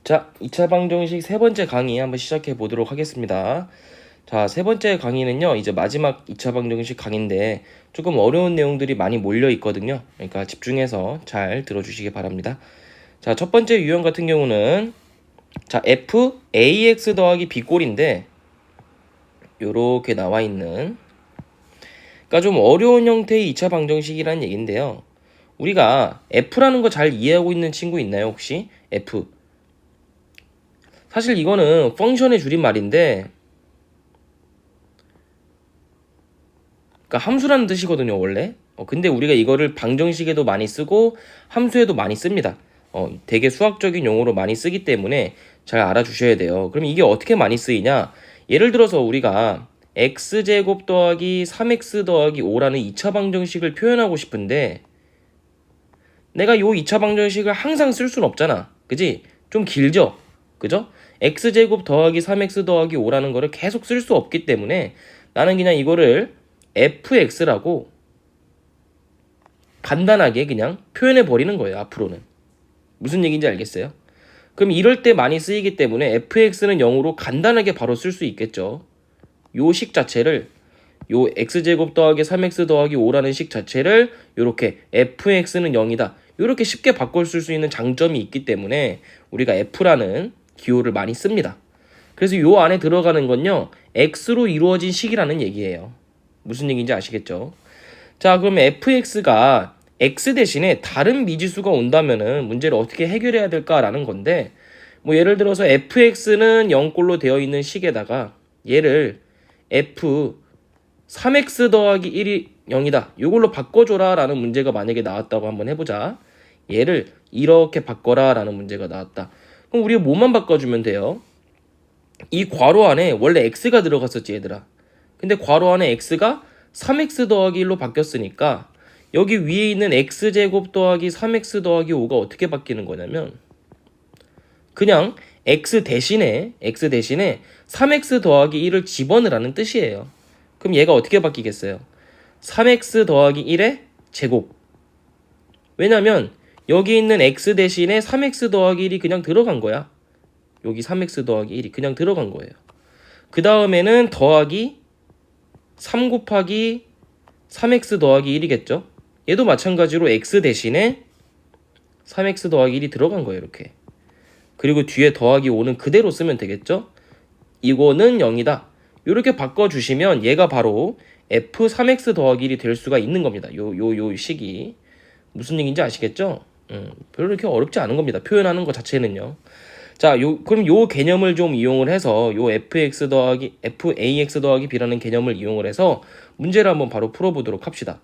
자, 2차 방정식 세 번째 강의 한번 시작해 보도록 하겠습니다. 자, 세 번째 강의는요, 이제 마지막 2차 방정식 강의인데 조금 어려운 내용들이 많이 몰려 있거든요. 그러니까 집중해서 잘 들어주시기 바랍니다. 자, 첫 번째 유형 같은 경우는 자, f ax 더하기 b 꼴인데 요렇게 나와 있는 그러니까 좀 어려운 형태의 2차 방정식이라는 얘기인데요. 우리가 f라는 거 잘 이해하고 있는 친구 있나요, 혹시? f. 사실 이거는 펑션의 줄임말인데 그러니까 함수라는 뜻이거든요, 원래. 근데 우리가 이거를 방정식에도 많이 쓰고 함수에도 많이 씁니다. 되게 수학적인 용어로 많이 쓰기 때문에 잘 알아주셔야 돼요. 그럼 이게 어떻게 많이 쓰이냐? 예를 들어서 우리가 x제곱 더하기 3x 더하기 5라는 2차 방정식을 표현하고 싶은데 내가 요 2차 방정식을 항상 쓸 수는 없잖아. 그지? 좀 길죠? 그죠? x제곱 더하기 3x 더하기 5라는 거를 계속 쓸 수 없기 때문에 나는 그냥 이거를 fx라고 간단하게 그냥 표현해 버리는 거예요. 앞으로는. 무슨 얘기인지 알겠어요? 그럼 이럴 때 많이 쓰이기 때문에 fx는 0으로 간단하게 바로 쓸 수 있겠죠. 요 식 자체를 요 x제곱 더하기 3x 더하기 5라는 식 자체를 이렇게 fx는 0이다. 이렇게 쉽게 바꿔 쓸 수 있는 장점이 있기 때문에 우리가 f라는 기호를 많이 씁니다. 그래서 요 안에 들어가는 건요. x로 이루어진 식이라는 얘기예요. 무슨 얘기인지 아시겠죠? 자, 그러면 fx가 x 대신에 다른 미지수가 온다면은 문제를 어떻게 해결해야 될까라는 건데 뭐 예를 들어서 fx는 0꼴로 되어 있는 식에다가 얘를 f 3x 더하기 1이 0이다. 이걸로 바꿔줘라 라는 문제가 만약에 나왔다고 한번 해보자. 얘를 이렇게 바꿔라 라는 문제가 나왔다. 그럼 우리가 뭐만 바꿔주면 돼요? 이 괄호 안에 원래 x가 들어갔었지 얘들아. 근데 괄호 안에 x가 3x 더하기 1로 바뀌었으니까 여기 위에 있는 x제곱 더하기 3x 더하기 5가 어떻게 바뀌는 거냐면 그냥 x 대신에 3x 더하기 1을 집어넣으라는 뜻이에요. 그럼 얘가 어떻게 바뀌겠어요? 3x 더하기 1의 제곱. 왜냐면 여기 있는 x 대신에 3x 더하기 1이 그냥 들어간 거야. 여기 3x 더하기 1이 그냥 들어간 거예요. 그 다음에는 더하기 3 곱하기 3x 더하기 1이겠죠. 얘도 마찬가지로 x 대신에 3x 더하기 1이 들어간 거예요. 이렇게. 그리고 뒤에 더하기 5는 그대로 쓰면 되겠죠. 이거는 0이다. 이렇게 바꿔주시면 얘가 바로 f3x 더하기 1이 될 수가 있는 겁니다. 요 식이. 무슨 얘기인지 아시겠죠? 별로 이렇게 어렵지 않은 겁니다. 표현하는 것 자체는요. 자, 그럼 요 개념을 좀 이용을 해서 요 fax 더하기 b라는 개념을 이용을 해서 문제를 한번 바로 풀어보도록 합시다.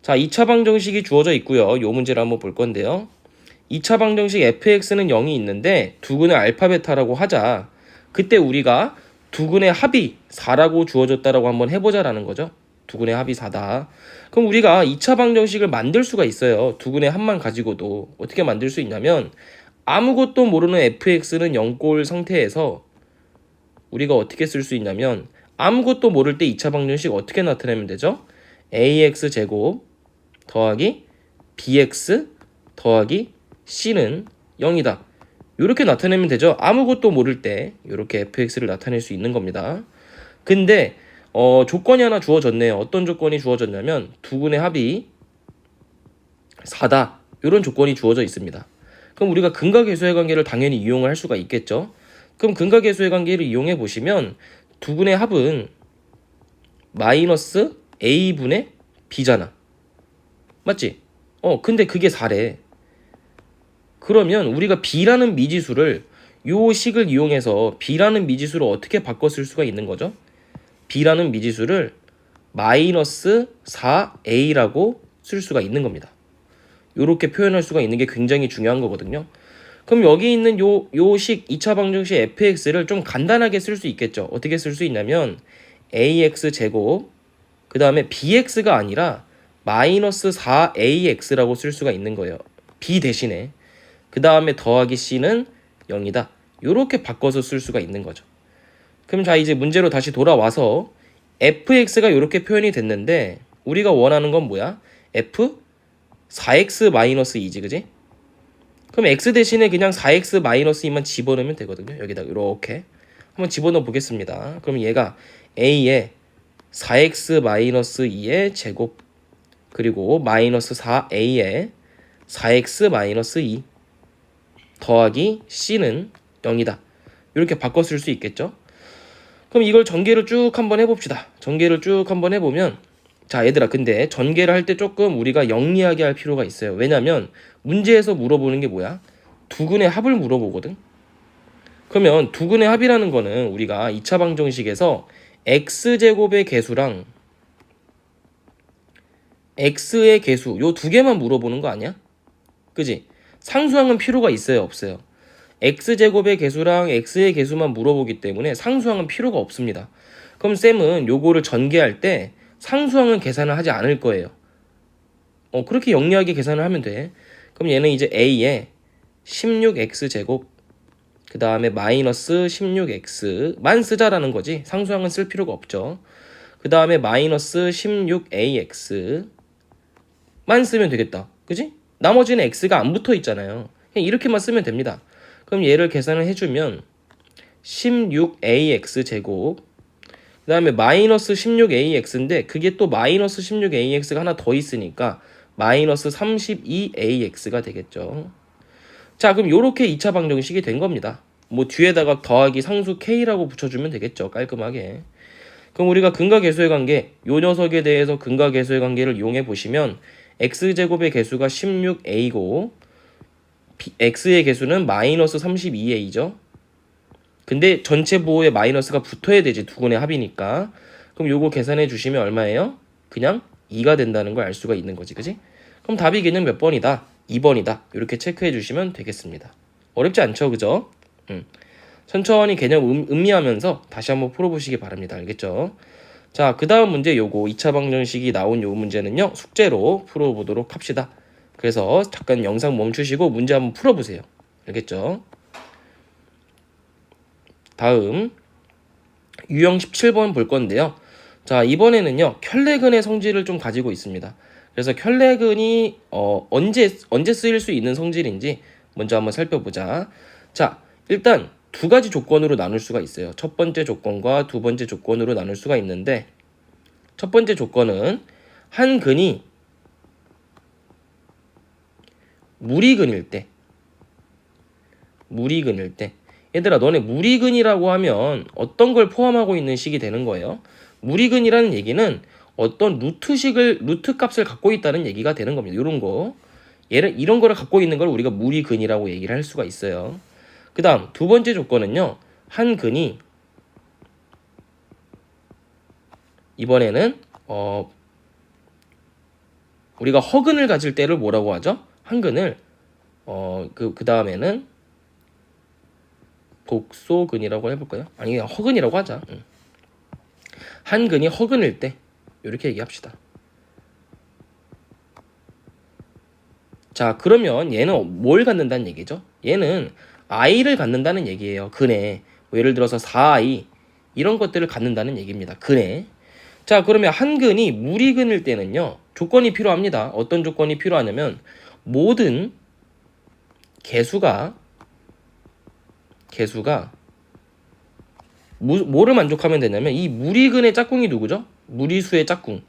자, 2차 방정식이 주어져 있고요. 요 문제를 한번 볼 건데요. 2차 방정식 fx는 0이 있는데 두근의 알파 베타라고 하자. 그때 우리가 두근의 합이 4라고 주어졌다라고 한번 해보자라는 거죠. 두근의 합이 4다. 그럼 우리가 2차 방정식을 만들 수가 있어요. 두근의 합만 가지고도. 어떻게 만들 수 있냐면 아무것도 모르는 fx는 0꼴 상태에서 우리가 어떻게 쓸 수 있냐면 아무것도 모를 때 2차 방정식 어떻게 나타내면 되죠? ax 제곱 더하기 bx 더하기 c는 0이다. 이렇게 나타내면 되죠. 아무것도 모를 때 이렇게 fx를 나타낼 수 있는 겁니다. 근데 조건이 하나 주어졌네요. 어떤 조건이 주어졌냐면 두근의 합이 4다. 이런 조건이 주어져 있습니다. 그럼 우리가 근각계수의 관계를 당연히 이용을 할 수가 있겠죠. 그럼 근각계수의 관계를 이용해 보시면 두근의 합은 마이너스 a분의 b잖아. 맞지? 근데 그게 4래. 그러면 우리가 b라는 미지수를 요 식을 이용해서 b라는 미지수를 어떻게 바꿔 쓸 수가 있는 거죠? b라는 미지수를 마이너스 4a라고 쓸 수가 있는 겁니다. 요렇게 표현할 수가 있는 게 굉장히 중요한 거거든요. 그럼 여기 있는 요 식 2차 방정식 fx를 좀 간단하게 쓸 수 있겠죠. 어떻게 쓸 수 있냐면 ax 제곱 그 다음에 bx가 아니라 마이너스 4ax라고 쓸 수가 있는 거예요. b 대신에. 그 다음에 더하기 c는 0이다. 요렇게 바꿔서 쓸 수가 있는 거죠. 그럼 자 이제 문제로 다시 돌아와서 fx가 이렇게 표현이 됐는데 우리가 원하는 건 뭐야? f 4x-2지 그지? 그럼 x 대신에 그냥 4x 마이너스 2만 집어넣으면 되거든요. 여기다 이렇게 한번 집어넣어 보겠습니다. 그럼 얘가 a에 4x 마이너스 2의 제곱 그리고 마이너스 4a에 4x 마이너스 2 더하기 c는 0이다. 이렇게 바꿔 쓸 수 있겠죠. 그럼 이걸 전개를 쭉 한번 해봅시다. 전개를 쭉 한번 해보면 자 얘들아, 근데 전개를 할 때 조금 우리가 영리하게 할 필요가 있어요. 왜냐면 문제에서 물어보는 게 뭐야? 두근의 합을 물어보거든. 그러면 두근의 합이라는 거는 우리가 2차 방정식에서 x제곱의 개수랑 x의 개수 요 두 개만 물어보는 거 아니야? 그지? 상수항은 필요가 있어요, 없어요? x제곱의 개수랑 x의 개수만 물어보기 때문에 상수항은 필요가 없습니다. 그럼 쌤은 요거를 전개할 때 상수항은 계산을 하지 않을 거예요. 그렇게 영리하게 계산을 하면 돼. 그럼 얘는 이제 a에 16x제곱 그 다음에 마이너스 16x만 쓰자라는 거지. 상수항은 쓸 필요가 없죠. 그 다음에 마이너스 16ax만 쓰면 되겠다. 그지? 나머지는 x가 안 붙어 있잖아요. 그냥 이렇게만 쓰면 됩니다. 그럼 얘를 계산을 해주면 16ax 제곱 그 다음에 마이너스 16ax인데 그게 또 마이너스 16ax가 하나 더 있으니까 마이너스 32ax가 되겠죠. 자, 그럼 요렇게 2차 방정식이 된 겁니다. 뭐 뒤에다가 더하기 상수 k라고 붙여주면 되겠죠. 깔끔하게. 그럼 우리가 근과 계수의 관계, 요 녀석에 대해서 근과 계수의 관계를 이용해 보시면 x제곱의 개수가 16a고 x의 개수는 마이너스 32a죠. 근데 전체 보호에 마이너스가 붙어야 되지, 두근의 합이니까. 그럼 요거 계산해 주시면 얼마예요? 그냥 2가 된다는 걸 알 수가 있는 거지, 그지? 그럼 답이 그냥 몇 번이다? 2번이다. 이렇게 체크해 주시면 되겠습니다. 어렵지 않죠, 그죠? 천천히 개념 음미하면서 다시 한번 풀어보시기 바랍니다. 알겠죠? 자, 그 다음 문제 요거 2차 방정식이 나온 요 문제는요, 숙제로 풀어보도록 합시다. 그래서 잠깐 영상 멈추시고 문제 한번 풀어보세요. 알겠죠? 다음 유형 17번 볼 건데요. 자, 이번에는요 켤레근의 성질을 좀 가지고 있습니다. 그래서 켤레근이 언제 쓰일 수 있는 성질인지 먼저 한번 살펴보자. 자, 일단 두 가지 조건으로 나눌 수가 있어요. 첫 번째 조건과 두 번째 조건으로 나눌 수가 있는데, 첫 번째 조건은 한 근이 무리근일 때, 얘들아, 너네 무리근이라고 하면 어떤 걸 포함하고 있는 식이 되는 거예요? 무리근이라는 얘기는 어떤 루트 값을 갖고 있다는 얘기가 되는 겁니다. 이런 거, 이런 거를 갖고 있는 걸 우리가 무리근이라고 얘기를 할 수가 있어요. 그 다음 두 번째 조건은요, 한 근이 이번에는 우리가 허근을 가질 때를 뭐라고 하죠? 한 근을 그 다음에는 복소근이라고 해볼까요? 아니, 그냥 허근이라고 하자. 한 근이 허근일 때 이렇게 얘기합시다. 자, 그러면 얘는 뭘 갖는다는 얘기죠? 얘는 i를 갖는다는 얘기예요. 근에 뭐 예를 들어서 4i 이런 것들을 갖는다는 얘기입니다. 근에. 자, 그러면 한 근이 무리근일 때는요, 조건이 필요합니다. 어떤 조건이 필요하냐면 모든 개수가 뭐를 만족하면 되냐면 이 무리근의 짝꿍이 누구죠? 무리수의 짝꿍.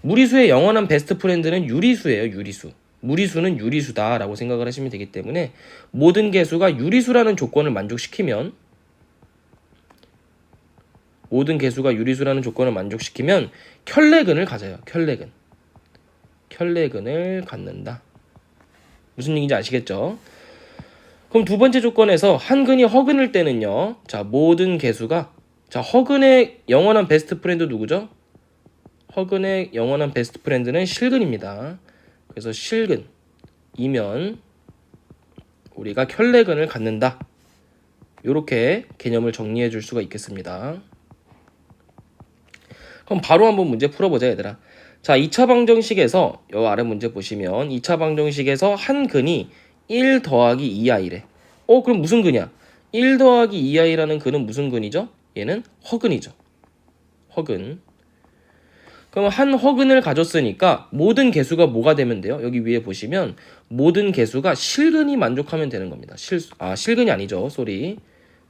무리수의 영원한 베스트 프렌드는 유리수예요. 유리수. 무리수는 유리수다라고 생각을 하시면 되기 때문에 모든 개수가 유리수라는 조건을 만족시키면 켤레근을 가져요. 켤레근을 갖는다. 무슨 얘기인지 아시겠죠? 그럼 두 번째 조건에서 한 근이 허근일 때는요, 자, 모든 개수가, 자, 허근의 영원한 베스트 프렌드 누구죠? 허근의 영원한 베스트 프렌드는 실근입니다. 그래서 실근이면 우리가 켤레근을 갖는다. 이렇게 개념을 정리해 줄 수가 있겠습니다. 그럼 바로 한번 문제 풀어보자, 얘들아. 자, 2차 방정식에서 요 아래 문제 보시면 2차 방정식에서 한 근이 1 더하기 2i래. 그럼 무슨 근이야? 1 더하기 2i라는 근은 무슨 근이죠? 얘는 허근이죠. 허근. 그럼 한 허근을 가졌으니까 모든 개수가 뭐가 되면 돼요? 여기 위에 보시면 모든 개수가 실근이 만족하면 되는 겁니다. 실근이 아니죠. 쏘리.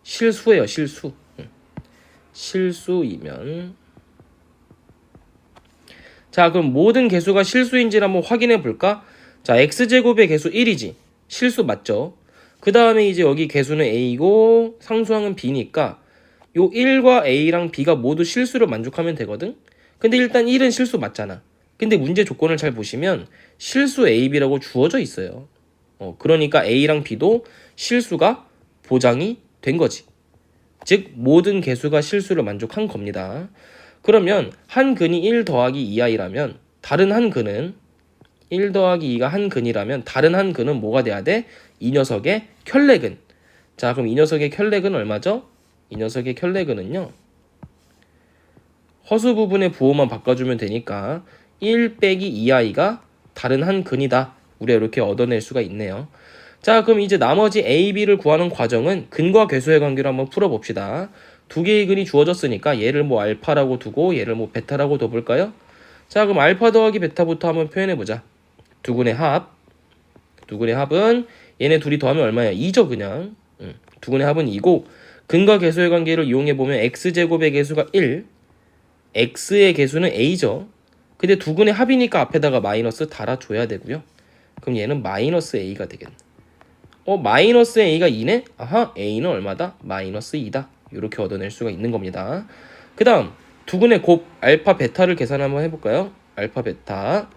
실수예요. 실수. 실수이면. 자, 그럼 모든 개수가 실수인지를 한번 확인해 볼까? 자, x제곱의 개수 1이지. 실수 맞죠? 그 다음에 이제 여기 개수는 a이고 상수항은 b니까 요 1과 a랑 b가 모두 실수를 만족하면 되거든? 근데 일단 1은 실수 맞잖아. 근데 문제 조건을 잘 보시면 실수 a, b라고 주어져 있어요. 그러니까 a랑 b도 실수가 보장이 된 거지. 즉 모든 개수가 실수를 만족한 겁니다. 그러면 한 근이 1 더하기 2i라면 다른 한 근은 1 더하기 2가 한 근이라면 다른 한 근은 뭐가 돼야 돼? 이 녀석의 켤레근. 자, 그럼 이 녀석의 켤레근 얼마죠? 이 녀석의 켤레근은요. 허수 부분의 부호만 바꿔주면 되니까 1 빼기 2i가 다른 한 근이다. 우리가 이렇게 얻어낼 수가 있네요. 자, 그럼 이제 나머지 a, b를 구하는 과정은 근과 괴수의 관계로 한번 풀어봅시다. 두 개의 근이 주어졌으니까 얘를 뭐 알파라고 두고 얘를 뭐 베타라고 둬볼까요? 자, 그럼 알파 더하기 베타부터 한번 표현해보자. 두 근의 합. 두 근의 합은 얘네 둘이 더하면 얼마야? 2죠 그냥. 두 근의 합은 2고 근과 개수의 관계를 이용해보면 x제곱의 개수가 1, x의 개수는 a죠. 근데 두 근의 합이니까 앞에다가 마이너스 달아줘야 되고요. 그럼 얘는 마이너스 a가 되겠네. 마이너스 a가 2네? 아하, a는 얼마다? 마이너스 2다. 이렇게 얻어낼 수가 있는 겁니다. 그 다음 두 근의 곱 알파 베타를 계산 한번 해볼까요? 알파 베타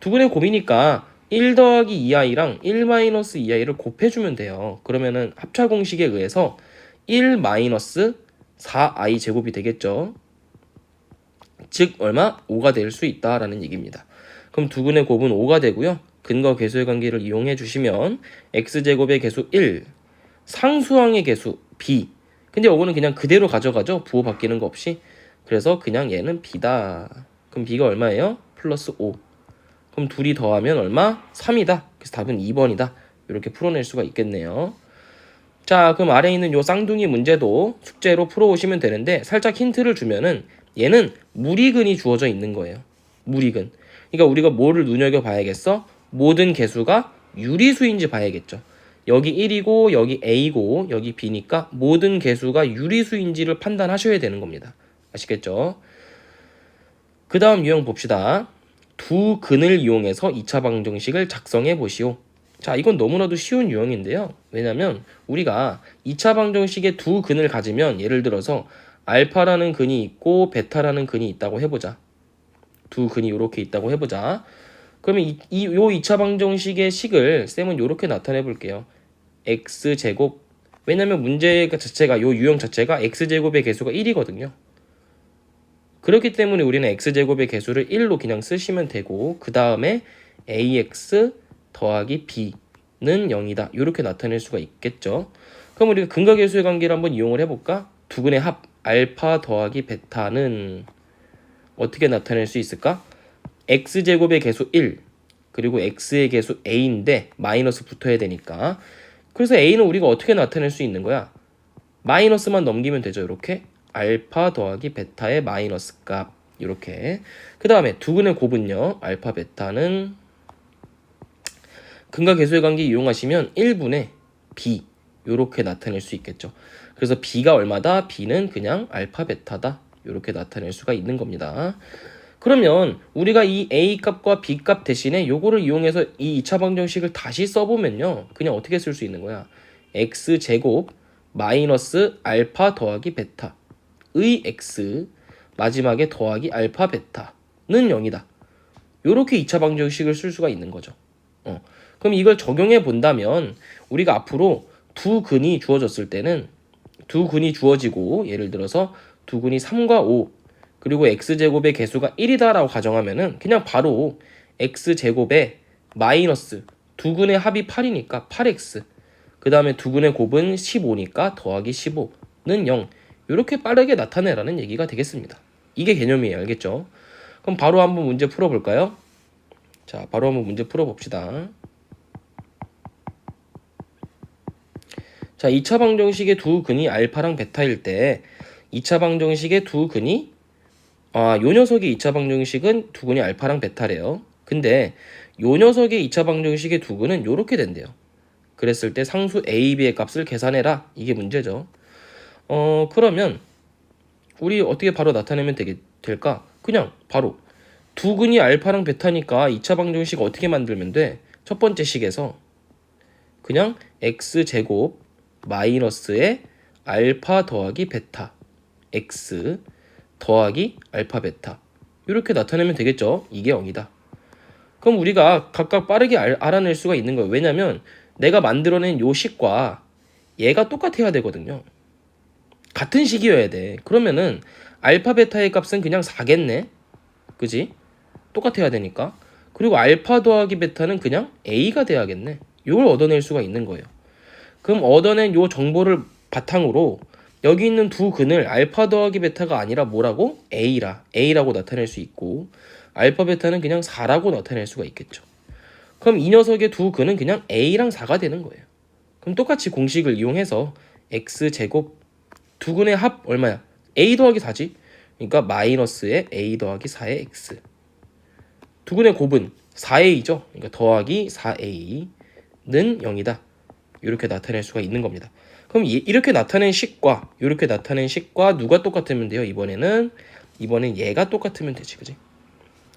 두 근의 곱이니까 1 더하기 2i랑 1 마이너스 2i를 곱해주면 돼요. 그러면은 합차 공식에 의해서 1 마이너스 4i 제곱이 되겠죠. 즉 얼마? 5가 될 수 있다라는 얘기입니다. 그럼 두 근의 곱은 5가 되고요. 근과 개수의 관계를 이용해 주시면 x제곱의 개수 1, 상수항의 개수 b. 근데 이거는 그냥 그대로 가져가죠. 부호 바뀌는 거 없이. 그래서 그냥 얘는 b다. 그럼 b가 얼마예요? 플러스 5. 그럼 둘이 더하면 얼마? 3이다. 그래서 답은 2번이다. 이렇게 풀어낼 수가 있겠네요. 자, 그럼 아래에 있는 요 쌍둥이 문제도 숙제로 풀어오시면 되는데 살짝 힌트를 주면은 얘는 무리근이 주어져 있는 거예요. 무리근. 그러니까 우리가 뭐를 눈여겨봐야겠어? 모든 개수가 유리수인지 봐야겠죠. 여기 1이고 여기 a고 여기 b니까 모든 개수가 유리수인지를 판단하셔야 되는 겁니다. 아시겠죠? 그 다음 유형 봅시다. 두 근을 이용해서 2차 방정식을 작성해 보시오. 자, 이건 너무나도 쉬운 유형인데요. 왜냐면 우리가 2차 방정식에 두 근을 가지면 예를 들어서 알파라는 근이 있고 베타라는 근이 있다고 해보자. 두 근이 이렇게 있다고 해보자. 그러면 요 2차 방정식의 식을 쌤은 이렇게 나타내 볼게요. x제곱. 왜냐면 문제 자체가 요 유형 자체가 x제곱의 개수가 1이거든요. 그렇기 때문에 우리는 x제곱의 개수를 1로 그냥 쓰시면 되고 그 다음에 ax 더하기 b는 0이다. 이렇게 나타낼 수가 있겠죠. 그럼 우리가 근과 개수의 관계를 한번 이용을 해볼까? 두 근의 합 알파 더하기 베타는 어떻게 나타낼 수 있을까? x제곱의 개수 1 그리고 x의 개수 a인데 마이너스 붙어야 되니까 그래서 a는 우리가 어떻게 나타낼 수 있는 거야? 마이너스만 넘기면 되죠. 이렇게 알파 더하기 베타의 마이너스 값 이렇게. 그 다음에 두 근의 곱은요. 알파 베타는 근과 개수의 관계 이용하시면 1분의 b 이렇게 나타낼 수 있겠죠. 그래서 b가 얼마다? b는 그냥 알파 베타다. 이렇게 나타낼 수가 있는 겁니다. 그러면 우리가 이 a 값과 b 값 대신에 요거를 이용해서 이 2차 방정식을 다시 써보면요. 그냥 어떻게 쓸 수 있는 거야? x제곱 마이너스 알파 더하기 베타의 x 마지막에 더하기 알파 베타는 0이다. 요렇게 2차 방정식을 쓸 수가 있는 거죠. 그럼 이걸 적용해 본다면 우리가 앞으로 두 근이 주어졌을 때는 두 근이 주어지고 예를 들어서 두 근이 3과 5 그리고 x제곱의 개수가 1이다라고 가정하면은 그냥 바로 x제곱에 마이너스 두 근의 합이 8이니까 8x 그 다음에 두 근의 곱은 15니까 더하기 15는 0 이렇게 빠르게 나타내라는 얘기가 되겠습니다. 이게 개념이에요. 알겠죠? 그럼 바로 한번 문제 풀어볼까요? 자, 바로 한번 문제 풀어봅시다. 자, 2차 방정식의 두 근이 알파랑 베타일 때 2차 방정식의 두 근이 요 녀석의 2차 방정식은 두근이 알파랑 베타래요. 근데 요 녀석의 2차 방정식의 두근은 요렇게 된대요. 그랬을 때 상수 A, B의 값을 계산해라. 이게 문제죠. 그러면 우리 어떻게 바로 나타내면 될까? 그냥 바로 두근이 알파랑 베타니까 2차 방정식 어떻게 만들면 돼? 첫 번째 식에서 그냥 x제곱 마이너스의 알파 더하기 베타 x 더하기 알파 베타 이렇게 나타내면 되겠죠. 이게 0이다. 그럼 우리가 각각 빠르게 알아낼 수가 있는 거예요. 왜냐면 내가 만들어낸 요 식과 얘가 똑같아야 되거든요. 같은 식이어야 돼. 그러면은 알파 베타의 값은 그냥 4겠네. 그지? 똑같아야 되니까. 그리고 알파 더하기 베타는 그냥 A가 돼야겠네. 이걸 얻어낼 수가 있는 거예요. 그럼 얻어낸 요 정보를 바탕으로 여기 있는 두 근을 알파 더하기 베타가 아니라 뭐라고? A라고 나타낼 수 있고 알파 베타는 그냥 4라고 나타낼 수가 있겠죠. 그럼 이 녀석의 두 근은 그냥 A랑 4가 되는 거예요. 그럼 똑같이 공식을 이용해서 X제곱 두 근의 합 얼마야? A 더하기 4지. 그러니까 마이너스의 A 더하기 4의 X 두 근의 곱은 4A죠. 그러니까 더하기 4A는 0이다. 이렇게 나타낼 수가 있는 겁니다. 그럼 이렇게 나타낸 식과 이렇게 나타낸 식과 누가 똑같으면 돼요? 이번엔 얘가 똑같으면 되지. 그지?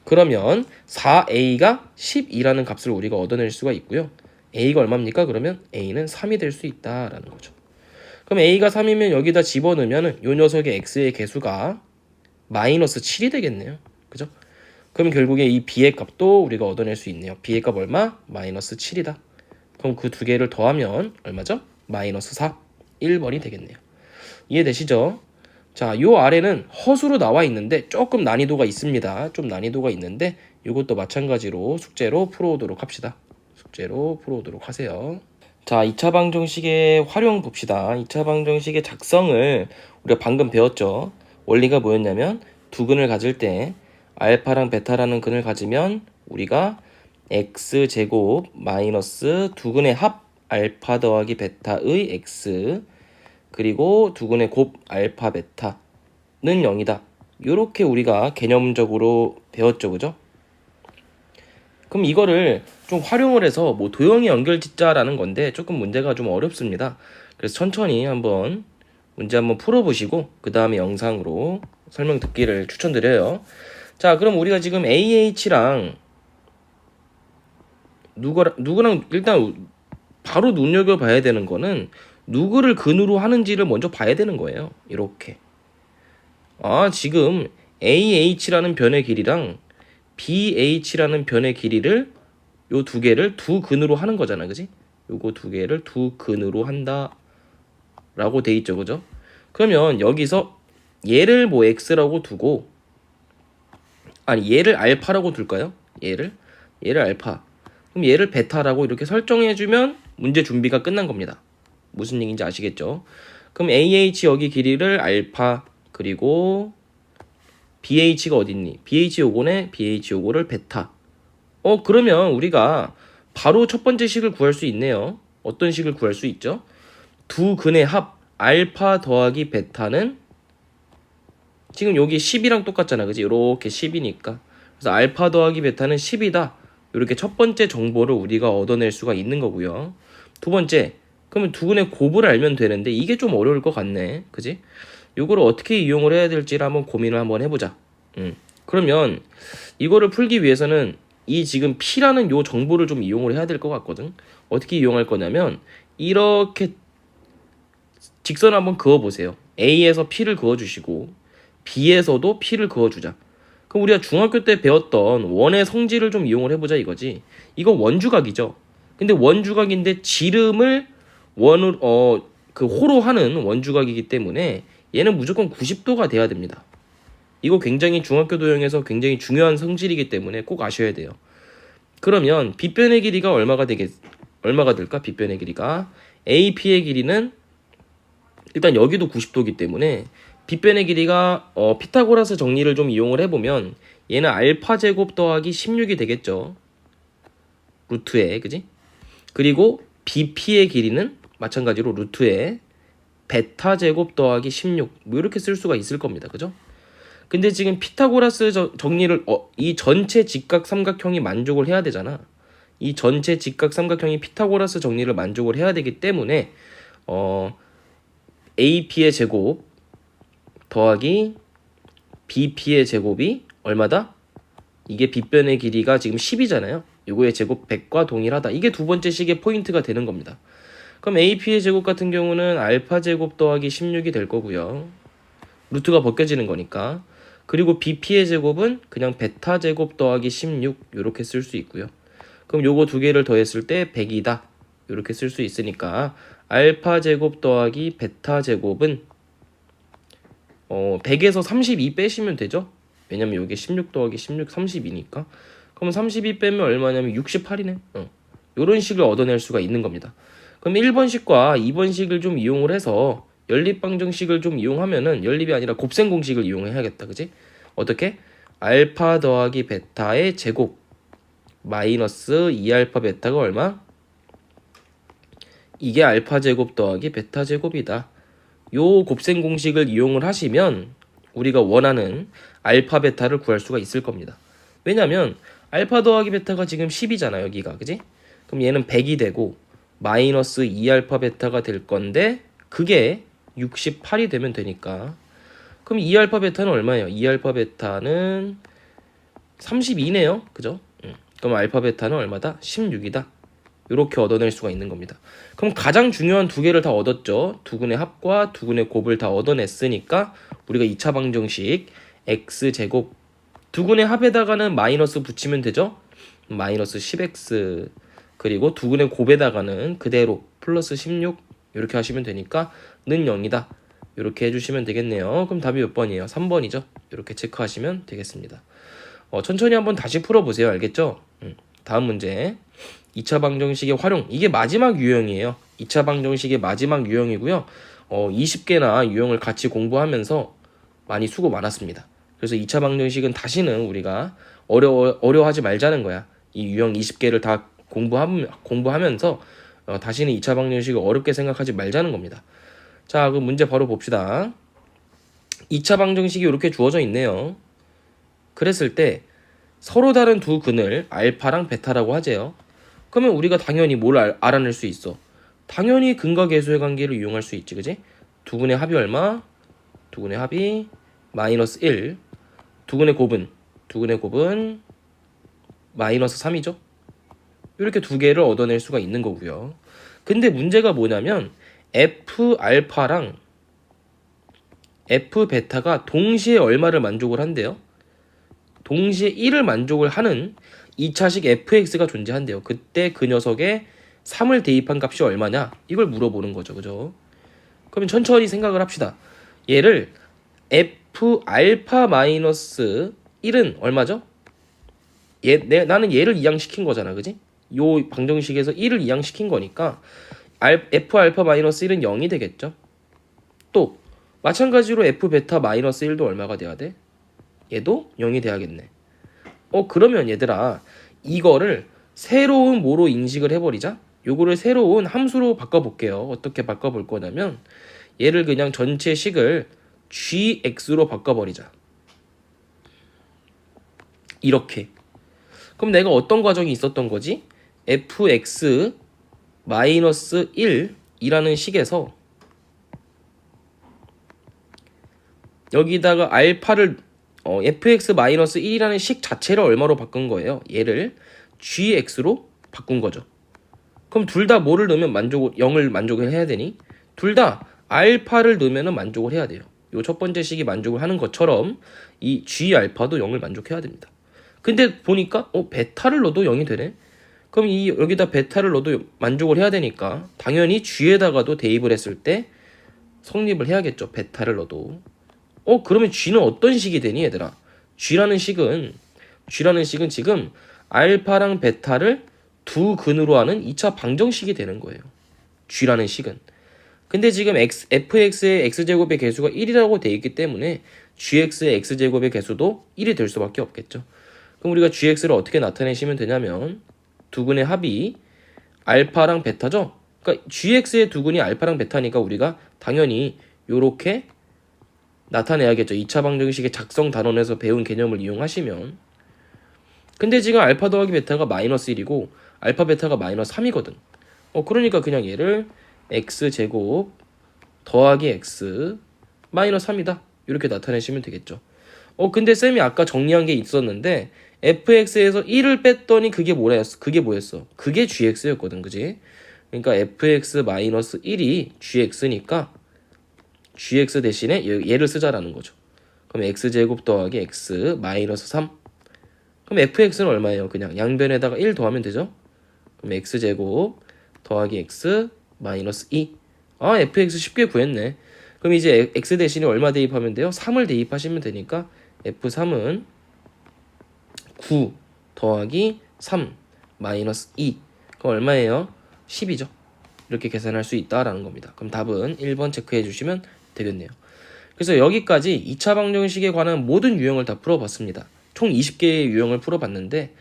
그러면 4A가 12라는 값을 우리가 얻어낼 수가 있고요. A가 얼마입니까? 그러면 A는 3이 될 수 있다라는 거죠. 그럼 A가 3이면 여기다 집어넣으면 요 녀석의 X의 개수가 마이너스 7이 되겠네요. 그죠? 그럼 결국에 이 B의 값도 우리가 얻어낼 수 있네요. B의 값 얼마? 마이너스 7이다. 그럼 그 두 개를 더하면 얼마죠? 마이너스 4, 1번이 되겠네요. 이해되시죠? 자, 요 아래는 허수로 나와 있는데 조금 난이도가 있습니다. 좀 난이도가 있는데 이것도 마찬가지로 숙제로 풀어오도록 합시다. 숙제로 풀어오도록 하세요. 자, 2차 방정식의 활용 봅시다. 2차 방정식의 작성을 우리가 방금 배웠죠. 원리가 뭐였냐면 두 근을 가질 때 알파랑 베타라는 근을 가지면 우리가 x제곱 마이너스 두 근의 합 알파 더하기 베타의 x 그리고 두 근의 곱 알파 베타는 0이다. 이렇게 우리가 개념적으로 배웠죠. 그죠? 그럼 이거를 좀 활용을 해서 뭐 도형의 연결 짓자라는 건데 조금 문제가 좀 어렵습니다. 그래서 천천히 문제 한번 풀어보시고 그 다음에 영상으로 설명 듣기를 추천드려요. 자, 그럼 우리가 지금 AH랑 누구랑 일단 바로 눈여겨봐야 되는 거는 누구를 근으로 하는지를 먼저 봐야 되는 거예요. 이렇게. 지금 AH라는 변의 길이랑 BH라는 변의 길이를 요 두 개를 두 근으로 하는 거잖아. 그지? 요거 두 개를 두 근으로 한다 라고 돼 있죠. 그죠? 그러면 여기서 얘를 뭐 X라고 두고 얘를 알파라고 둘까요? 얘를 알파. 그럼 얘를 베타라고 이렇게 설정해주면 문제 준비가 끝난 겁니다. 무슨 얘기인지 아시겠죠? 그럼 AH 여기 길이를 알파 그리고 BH가 어딨니? BH 요거네. BH 요거를 베타. 그러면 우리가 바로 첫 번째 식을 구할 수 있네요. 어떤 식을 구할 수 있죠? 두 근의 합 알파 더하기 베타는 지금 여기 10이랑 똑같잖아. 그지? 이렇게 10이니까. 그래서 알파 더하기 베타는 10이다. 이렇게 첫 번째 정보를 우리가 얻어낼 수가 있는 거고요. 두 번째, 그러면 두 근의 곱을 알면 되는데 이게 좀 어려울 것 같네. 그지? 이거를 어떻게 이용을 해야 될지를 한번 고민을 한번 해보자. 그러면 이거를 풀기 위해서는 이 지금 P라는 요 정보를 좀 이용을 해야 될 것 같거든. 어떻게 이용할 거냐면 이렇게 직선 한번 그어보세요. A에서 P를 그어주시고 B에서도 P를 그어주자. 그럼 우리가 중학교 때 배웠던 원의 성질을 좀 이용을 해보자 이거지. 이거 원주각이죠. 근데 원주각인데 지름을 원으로 그 호로 하는 원주각이기 때문에 얘는 무조건 90도가 돼야 됩니다. 이거 굉장히 중학교 도형에서 굉장히 중요한 성질이기 때문에 꼭 아셔야 돼요. 그러면 빗변의 길이가 얼마가 될까? 빗변의 길이가 AP의 길이는 일단 여기도 90도이기 때문에 빗변의 길이가 피타고라스 정리를 좀 이용을 해보면 얘는 알파 제곱 더하기 16이 되겠죠. 루트에, 그지? 그리고 BP의 길이는 마찬가지로 루트에 베타 제곱 더하기 16 뭐 이렇게 쓸 수가 있을 겁니다. 그죠? 근데 지금 피타고라스 정리를 이 전체 직각 삼각형이 만족을 해야 되잖아. 이 전체 직각 삼각형이 피타고라스 정리를 만족을 해야 되기 때문에 AP의 제곱 더하기 BP의 제곱이 얼마다? 이게 빗변의 길이가 지금 10이잖아요. 요거의 제곱 100과 동일하다. 이게 두 번째 식의 포인트가 되는 겁니다. 그럼 AP의 제곱 같은 경우는 알파 제곱 더하기 16이 될 거고요. 루트가 벗겨지는 거니까. 그리고 BP의 제곱은 그냥 베타 제곱 더하기 16 이렇게 쓸 수 있고요. 그럼 요거 두 개를 더했을 때 100이다. 이렇게 쓸 수 있으니까 알파 제곱 더하기 베타 제곱은 100에서 32 빼시면 되죠. 왜냐면 이게 16 더하기 16 32니까. 그럼 32 빼면 얼마냐면 68이네. 요런 식을 얻어낼 수가 있는 겁니다. 그럼 1번식과 2번식을 좀 이용을 해서 연립방정식을 좀 이용하면은 연립이 아니라 곱셈 공식을 이용해야겠다. 그지? 어떻게? 알파 더하기 베타의 제곱 마이너스 2알파 베타가 얼마? 이게 알파 제곱 더하기 베타 제곱이다. 요 곱셈 공식을 이용을 하시면 우리가 원하는 알파 베타를 구할 수가 있을 겁니다. 왜냐면 알파 더하기 베타가 지금 10이잖아 여기가. 그지? 그럼 얘는 100이 되고 마이너스 2알파 베타가 될 건데 그게 68이 되면 되니까. 그럼 2알파 베타는 얼마예요? 2알파 베타는 32네요. 그죠? 그럼 알파 베타는 얼마다? 16이다. 이렇게 얻어낼 수가 있는 겁니다. 그럼 가장 중요한 두 개를 다 얻었죠. 두근의 합과 두근의 곱을 다 얻어냈으니까 우리가 2차 방정식 x제곱 두근의 합에다가는 마이너스 붙이면 되죠. 마이너스 10x 그리고 두근의 곱에다가는 그대로 플러스 16 이렇게 하시면 되니까 는 0이다. 이렇게 해주시면 되겠네요. 그럼 답이 몇 번이에요? 3번이죠. 이렇게 체크하시면 되겠습니다. 천천히 한번 다시 풀어보세요. 알겠죠? 다음 문제 2차 방정식의 활용. 이게 마지막 유형이에요. 2차 방정식의 마지막 유형이고요. 20개나 유형을 같이 공부하면서 많이 수고 많았습니다. 그래서 2차 방정식은 다시는 우리가 어려워하지 말자는 거야. 이 유형 20개를 다 공부하면서 다시는 2차 방정식을 어렵게 생각하지 말자는 겁니다. 자, 그럼 문제 바로 봅시다. 2차 방정식이 이렇게 주어져 있네요. 그랬을 때 서로 다른 두 근을 알파랑 베타라고 하재요. 그러면 우리가 당연히 뭘 알아낼 수 있어? 당연히 근과 계수의 관계를 이용할 수 있지, 그지? 두 근의 합이 얼마? 두 근의 합이 마이너스 1. 두 근의 곱은 마이너스 3이죠. 이렇게 두 개를 얻어낼 수가 있는 거고요. 근데 문제가 뭐냐면 F 알파랑 F 베타가 동시에 얼마를 만족을 한대요? 동시에 1을 만족을 하는 2차식 fx가 존재한대요. 그때 그 녀석에 3을 대입한 값이 얼마냐? 이걸 물어보는 거죠. 그죠? 그러면 천천히 생각을 합시다. 얘를 f 알파 마이너스 1은 얼마죠? 나는 얘를 이항시킨 거잖아. 그지? 요 방정식에서 1을 이항시킨 거니까 f 알파 마이너스 1은 0이 되겠죠. 또 마찬가지로 f 베타 마이너스 1도 얼마가 돼야 돼? 얘도 0이 돼야겠네. 그러면 얘들아 이거를 새로운 뭐로 인식을 해버리자. 요거를 새로운 함수로 바꿔볼게요. 어떻게 바꿔볼 거냐면 얘를 그냥 전체 식을 gx로 바꿔버리자. 이렇게. 그럼 내가 어떤 과정이 있었던 거지? fx 마이너스 1이라는 식에서 여기다가 알파를 fx-1이라는 식 자체를 얼마로 바꾼 거예요? 얘를 gx로 바꾼 거죠. 그럼 둘 다 뭐를 넣으면 0을 만족을 해야 되니? 둘 다 알파를 넣으면 만족을 해야 돼요. 요 첫 번째 식이 만족을 하는 것처럼 이 g알파도 0을 만족해야 됩니다. 근데 보니까 베타를 넣어도 0이 되네? 그럼 여기다 베타를 넣어도 만족을 해야 되니까 당연히 g에다가도 대입을 했을 때 성립을 해야겠죠. 베타를 넣어도. 그러면 G는 어떤 식이 되니 얘들아? G라는 식은 지금 알파랑 베타를 두 근으로 하는 2차 방정식이 되는 거예요. G라는 식은. 근데 지금 fx의 x제곱의 개수가 1이라고 돼 있기 때문에 gx의 x제곱의 개수도 1이 될 수밖에 없겠죠. 그럼 우리가 gx를 어떻게 나타내시면 되냐면 두 근의 합이 알파랑 베타죠. 그러니까 gx의 두 근이 알파랑 베타니까 우리가 당연히 요렇게 나타내야겠죠. 2차 방정식의 작성 단원에서 배운 개념을 이용하시면. 근데 지금 알파 더하기 베타가 마이너스 1이고 알파 베타가 마이너스 3이거든. 그러니까 그냥 얘를 x제곱 더하기 x 마이너스 3이다. 이렇게 나타내시면 되겠죠. 근데 쌤이 아까 정리한 게 있었는데 fx에서 1을 뺐더니 그게 뭐였어? 그게 gx였거든. 그지? 그러니까 fx 마이너스 1이 gx니까 gx 대신에 얘를 쓰자라는 거죠. 그럼 x제곱 더하기 x 마이너스 3. 그럼 fx는 얼마예요? 그냥 양변에다가 1 더하면 되죠? 그럼 x제곱 더하기 x 마이너스 2. fx 쉽게 구했네. 그럼 이제 x 대신에 얼마 대입하면 돼요? 3을 대입하시면 되니까 f3은 9 더하기 3 마이너스 2. 그럼 얼마예요? 10이죠. 이렇게 계산할 수 있다라는 겁니다. 그럼 답은 1번 체크해 주시면 되겠네요. 그래서 여기까지 2차 방정식에 관한 모든 유형을 다 풀어봤습니다. 총 20개의 유형을 풀어봤는데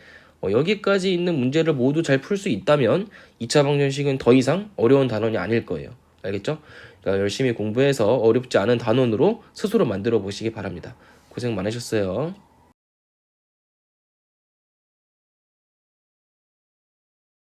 여기까지 있는 문제를 모두 잘 풀 수 있다면 2차 방정식은 더 이상 어려운 단원이 아닐 거예요. 알겠죠? 그러니까 열심히 공부해서 어렵지 않은 단원으로 스스로 만들어 보시기 바랍니다. 고생 많으셨어요.